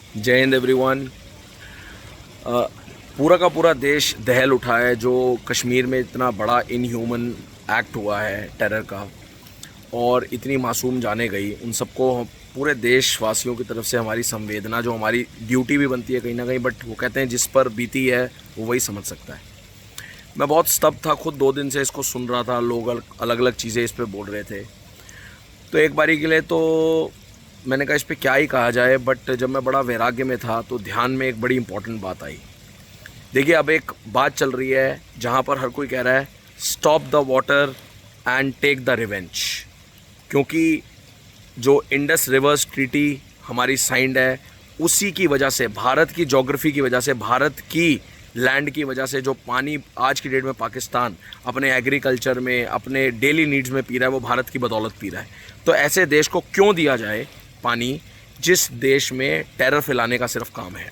जय हिंद एवरीवन। पूरा का पूरा देश दहल उठा है जो कश्मीर में इतना बड़ा इनह्यूमन एक्ट हुआ है टेरर का, और इतनी मासूम जाने गई। उन सबको पूरे देशवासियों की तरफ से हमारी संवेदना, जो हमारी ड्यूटी भी बनती है कहीं ना कहीं, बट वो कहते हैं जिस पर बीती है वो वही समझ सकता है। मैं बहुत स्तब्ध था, खुद 2 दिन से इसको सुन रहा था, लोग अलग अलग चीज़ें इस पर बोल रहे थे। तो एक बारी के लिए तो मैंने कहा इस पर क्या ही कहा जाए, बट जब मैं बड़ा वैराग्य में था तो ध्यान में एक बड़ी इंपॉर्टेंट बात आई। देखिए, अब एक बात चल रही है जहाँ पर हर कोई कह रहा है stop the water and take the revenge, क्योंकि जो इंडस रिवर्स ट्रीटी हमारी साइंड है, उसी की वजह से, भारत की ज्योग्राफी की वजह से, भारत की लैंड की वजह से जो पानी आज की डेट में पाकिस्तान अपने एग्रीकल्चर में, अपने डेली नीड्स में पी रहा है, वो भारत की बदौलत पी रहा है। तो ऐसे देश को क्यों दिया जाए पानी जिस देश में टेरर फैलाने का सिर्फ काम है?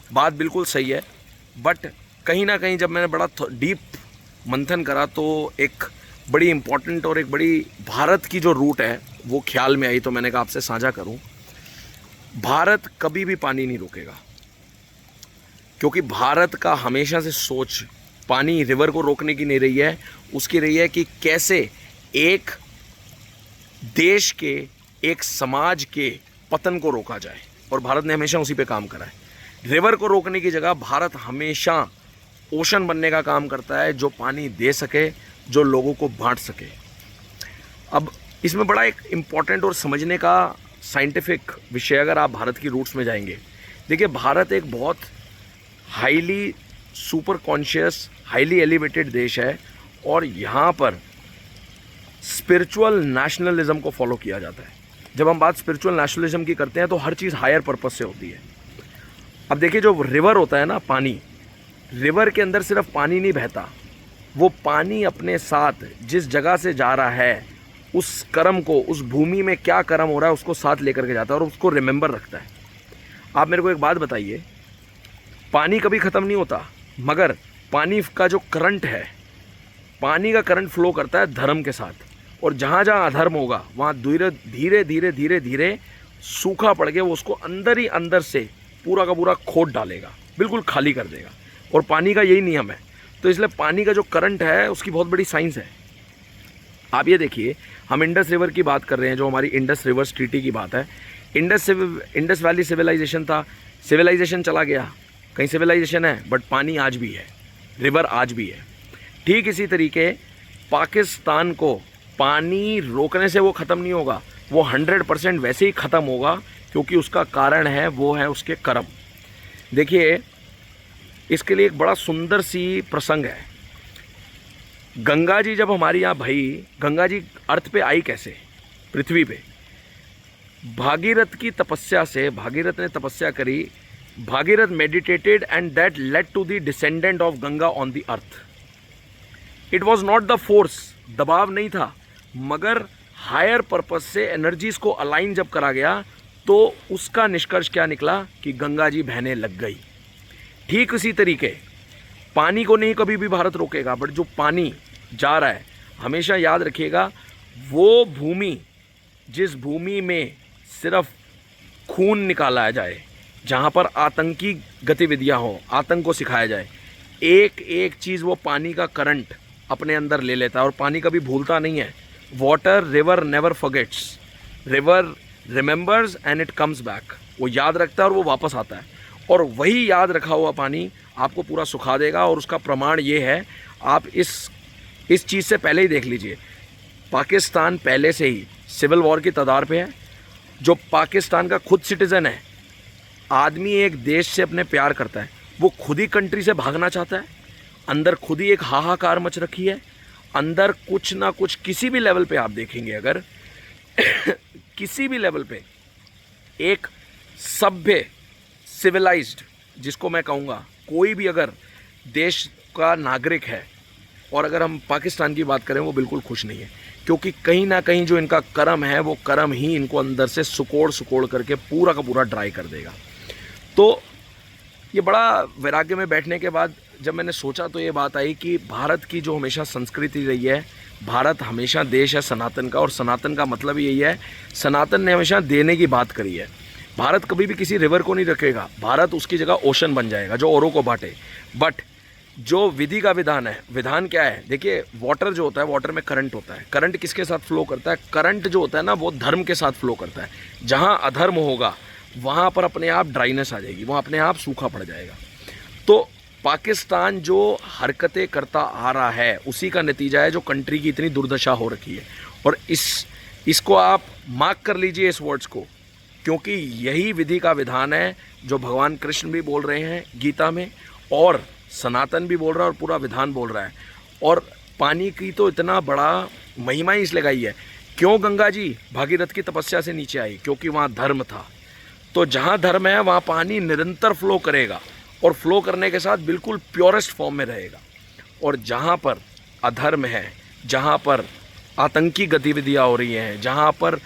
बात बिल्कुल सही है, बट कहीं ना कहीं जब मैंने बड़ा डीप मंथन करा तो एक बड़ी इम्पॉर्टेंट और एक बड़ी भारत की जो रूट है वो ख्याल में आई। तो मैंने कहा आपसे साझा करूं। भारत कभी भी पानी नहीं रोकेगा, क्योंकि भारत का हमेशा से सोच पानी रिवर को रोकने की नहीं रही है, उसकी रही है कि कैसे एक देश के, एक समाज के पतन को रोका जाए, और भारत ने हमेशा उसी पे काम करा है। रिवर को रोकने की जगह भारत हमेशा ओशन बनने का काम करता है, जो पानी दे सके, जो लोगों को बांट सके। अब इसमें बड़ा एक इम्पॉर्टेंट और समझने का साइंटिफिक विषय, अगर आप भारत की रूट्स में जाएंगे, देखिए भारत एक बहुत highly super conscious, highly elevated देश है, और यहाँ पर स्पिरिचुअल नेशनलिज्म को फॉलो किया जाता है। जब हम बात स्पिरिचुअल नेशनलिज्म की करते हैं तो हर चीज़ हायर पर्पस से होती है। अब देखिए, जो रिवर होता है ना, पानी, रिवर के अंदर सिर्फ पानी नहीं बहता, वो पानी अपने साथ जिस जगह से जा रहा है उस कर्म को, उस भूमि में क्या कर्म हो रहा है उसको साथ लेकर के जाता है और उसको रिमेंबर रखता है। आप मेरे को एक बात बताइए, पानी कभी ख़त्म नहीं होता, मगर पानी का जो करंट है, पानी का करंट फ्लो करता है धर्म के साथ, और जहाँ जहाँ अधर्म होगा वहाँ धीरे धीरे धीरे धीरे धीरे सूखा पड़ के वो उसको अंदर ही अंदर से पूरा का पूरा खोद डालेगा, बिल्कुल खाली कर देगा। और पानी का यही नियम है। तो इसलिए पानी का जो करंट है उसकी बहुत बड़ी साइंस है। आप ये देखिए, हम इंडस रिवर की बात कर रहे हैं, जो हमारी इंडस रिवर्स ट्रीटी की बात है। इंडस वैली सिविलाइजेशन था, सिविलाइजेशन चला गया, कहीं सिविलाइजेशन है, बट पानी आज भी है, रिवर आज भी है। ठीक इसी तरीके पाकिस्तान को पानी रोकने से वो ख़त्म नहीं होगा, वो 100% वैसे ही ख़त्म होगा, क्योंकि उसका कारण है, वो है उसके कर्म। देखिए, इसके लिए एक बड़ा सुंदर सी प्रसंग है। गंगा जी जब हमारी यहाँ बही, गंगा जी अर्थ पे आई कैसे, पृथ्वी पे? भागीरथ की तपस्या से, भागीरथ ने तपस्या करी, Bhagirath meditated and that led to the descendant of Ganga on the earth. It was not the force, दबाव नहीं था, मगर हायर पर्पस से एनर्जीज को अलाइन जब करा गया तो उसका निष्कर्ष क्या निकला कि गंगा जी बहने लग गई। ठीक उसी तरीके पानी को नहीं कभी भी भारत रोकेगा, बट जो पानी जा रहा है, हमेशा याद रखिएगा, वो भूमि, जिस भूमि में सिर्फ खून निकाला जाए, जहाँ पर आतंकी गतिविधियाँ हो, आतंक को सिखाया जाए, एक एक चीज़ वो पानी का करंट अपने अंदर ले लेता है, और पानी कभी भूलता नहीं है। Water river never forgets, river remembers and it comes back. वो याद रखता है और वो वापस आता है, और वही याद रखा हुआ पानी आपको पूरा सुखा देगा। और उसका प्रमाण ये है, आप इस चीज़ से पहले ही देख लीजिए, पाकिस्तान पहले से ही सिविल वॉर की तदार पे है। जो पाकिस्तान का खुद सिटीज़न है, आदमी एक देश से अपने प्यार करता है, वो खुद ही कंट्री से भागना चाहता है, अंदर खुद ही एक हाहाकार मच रखी है, अंदर कुछ ना कुछ, किसी भी लेवल पे आप देखेंगे, अगर किसी भी लेवल पे एक सभ्य, सिविलाइज्ड, जिसको मैं कहूँगा, कोई भी अगर देश का नागरिक है, और अगर हम पाकिस्तान की बात करें, वो बिल्कुल खुश नहीं है, क्योंकि कहीं ना कहीं जो इनका कर्म है, वो कर्म ही इनको अंदर से सुकोड़ सुकोड़ करके पूरा का पूरा ड्राई कर देगा। तो ये बड़ा वैराग्य में बैठने के बाद जब मैंने सोचा तो ये बात आई कि भारत की जो हमेशा संस्कृति रही है, भारत हमेशा देश है सनातन का, और सनातन का मतलब यही है, सनातन ने हमेशा देने की बात करी है। भारत कभी भी किसी रिवर को नहीं रखेगा, भारत उसकी जगह ओशन बन जाएगा जो औरों को बांटे। बट जो विधि का विधान है, विधान क्या है, देखिए वाटर जो होता है, वाटर में करंट होता है, करंट किसके साथ फ्लो करता है, करंट जो होता है ना वो धर्म के साथ फ्लो करता है। जहाँ अधर्म होगा वहाँ पर अपने आप ड्राइनेस आ जाएगी, वहाँ अपने आप सूखा पड़ जाएगा। तो पाकिस्तान जो हरकतें करता आ रहा है उसी का नतीजा है जो कंट्री की इतनी दुर्दशा हो रखी है। और इसको आप मार्क कर लीजिए इस वर्ड्स को, क्योंकि यही विधि का विधान है जो भगवान कृष्ण भी बोल रहे हैं गीता में, और सनातन भी बोल रहा है, और पूरा विधान बोल रहा है। और पानी की तो इतना बड़ा महिमा ही इसलिए गाई है। क्यों गंगा जी भागीरथ की तपस्या से नीचे आई? क्योंकि वहाँ धर्म था। तो जहाँ धर्म है वहाँ पानी निरंतर फ्लो करेगा, और फ्लो करने के साथ बिल्कुल प्योरेस्ट फॉर्म में रहेगा। और जहाँ पर अधर्म है, जहाँ पर आतंकी गतिविधियाँ हो रही हैं, जहाँ पर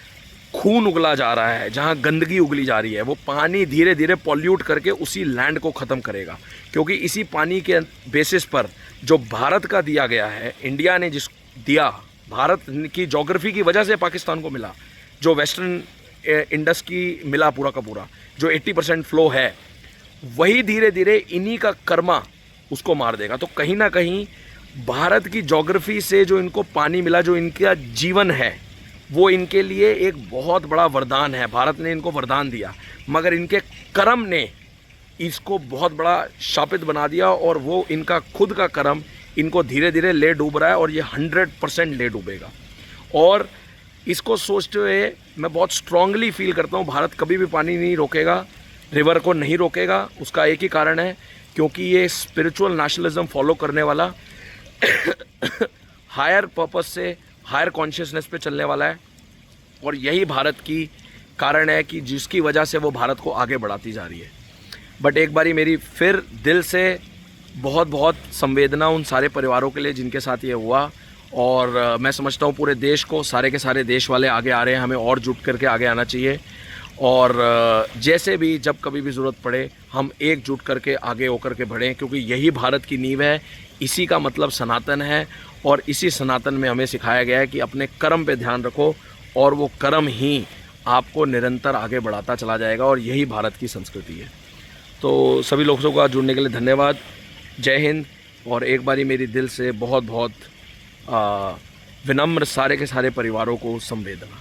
खून उगला जा रहा है, जहाँ गंदगी उगली जा रही है, वो पानी धीरे धीरे पॉल्यूट करके उसी लैंड को ख़त्म करेगा। क्योंकि इसी पानी के बेसिस पर जो भारत का दिया गया है, इंडिया ने जिस दिया, भारत की ज्योग्राफी की वजह से पाकिस्तान को मिला, जो वेस्टर्न इंडस की मिला पूरा का पूरा, जो 80% फ्लो है, वही धीरे धीरे इन्हीं का कर्मा उसको मार देगा। तो कहीं ना कहीं भारत की ज्योग्राफी से जो इनको पानी मिला, जो इनका जीवन है, वो इनके लिए एक बहुत बड़ा वरदान है। भारत ने इनको वरदान दिया, मगर इनके कर्म ने इसको बहुत बड़ा शापित बना दिया, और वो इनका खुद का कर्म इनको धीरे धीरे ले डूब रहा है, और ये 100% ले डूबेगा। और इसको सोचते हुए मैं बहुत स्ट्रांगली फील करता हूँ, भारत कभी भी पानी नहीं रोकेगा, रिवर को नहीं रोकेगा। उसका एक ही कारण है, क्योंकि ये स्पिरिचुअल नेशनलिज्म फॉलो करने वाला हायर पर्पस से, हायर कॉन्शियसनेस पे चलने वाला है। और यही भारत की कारण है कि जिसकी वजह से वो भारत को आगे बढ़ाती जा रही है। बट एक बारी मेरी फिर दिल से बहुत बहुत संवेदना उन सारे परिवारों के लिए जिनके साथ ये हुआ। और मैं समझता हूँ पूरे देश को, सारे के सारे देश वाले आगे आ रहे हैं, हमें और जुट करके आगे आना चाहिए। और जैसे भी जब कभी भी ज़रूरत पड़े हम एकजुट करके आगे होकर के बढ़ें, क्योंकि यही भारत की नींव है, इसी का मतलब सनातन है। और इसी सनातन में हमें सिखाया गया है कि अपने कर्म पे ध्यान रखो, और वो कर्म ही आपको निरंतर आगे बढ़ाता चला जाएगा, और यही भारत की संस्कृति है। तो सभी लोगों का जुड़ने के लिए धन्यवाद। जय हिंद। और एक बारी मेरी दिल से बहुत बहुत विनम्र सारे के सारे परिवारों को संवेदना।